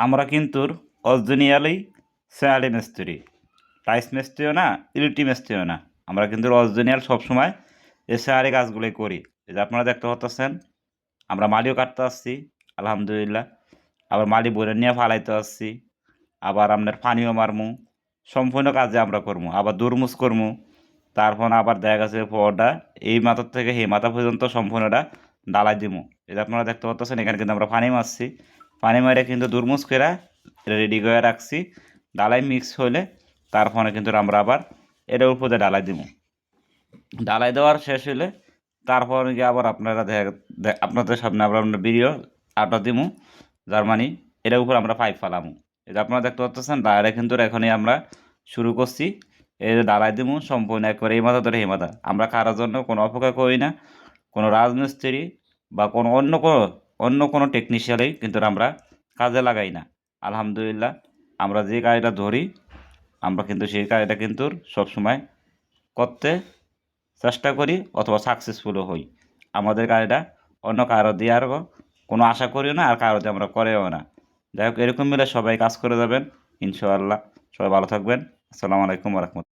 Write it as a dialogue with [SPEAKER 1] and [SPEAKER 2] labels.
[SPEAKER 1] আমরা কিন্তু অরিজিনালি সোনালী মিস্ত্রি, টাইস মিস্ত্রিও না, ইলেকট্রিক মিস্ত্রিও না। আমরা কিন্তু অরিজিনাল সবসময় এই সোনালী কাজগুলোই করি। এই যে আপনারা দেখতে পাচ্ছেন, আমরা মালিও কাটতে আসছি আলহামদুলিল্লাহ, আবার মালি বইরে নিয়ে ফালাইতে আসছি, আবার আপনার পানিও মারমু, সম্পূর্ণ কাজে আমরা করবো, আবার দুরমুজ করবো। তারপর আবার দেখা গেছে পরটা এই মাথার থেকে এই মাথা পর্যন্ত সম্পূর্ণটা ডালাই দিমু। এটা আপনারা দেখতে পাচ্ছেন, এখানে কিন্তু আমরা পানি মারছি, পানি মারে কিন্তু দুরমুজ করে রেডি করে রাখছি। ডালাই মিক্স হলে তারপরে কিন্তু আমরা আবার এটার উপরে ডালাই দিমু। ডালাই দেওয়ার শেষ হলে তারপর গিয়ে আবার আপনারা আপনাদের সামনে আবার আমরা ভিডিও আটা দিমু, যার মানে এটার উপর আমরা পাইপ ফালামু। এটা আপনারা দেখতে পাচ্ছেন, ডালাই কিন্তু এখনই আমরা শুরু করছি। এই যে ডালাই দিমু সম্পূর্ণ একবারে এই মাথা ধরে এই মাথা। আমরা কারোর জন্য কোনো অপেক্ষা করি না, কোনো রাজমিস্ত্রি বা কোনো অন্য কোনো টেকনিশিয়ানই কিন্তু আমরা কাজে লাগাই না। আলহামদুলিল্লাহ, আমরা যে কাজটা ধরি আমরা কিন্তু সেই কাজটা কিন্তু সবসময় করতে চেষ্টা করি অথবা সাকসেসফুলও হই। আমাদের কাজটা অন্য কারো দিয়ে আর কোনো আশা করিও না, আর কারো দিয়ে আমরা করেও না। যাই হোক, এরকম মিলে সবাই কাজ করে যাবেন ইনশাআল্লাহ। সবাই ভালো থাকবেন। আসসালামু আলাইকুম ওয়া রাহমাতুল্লাহ।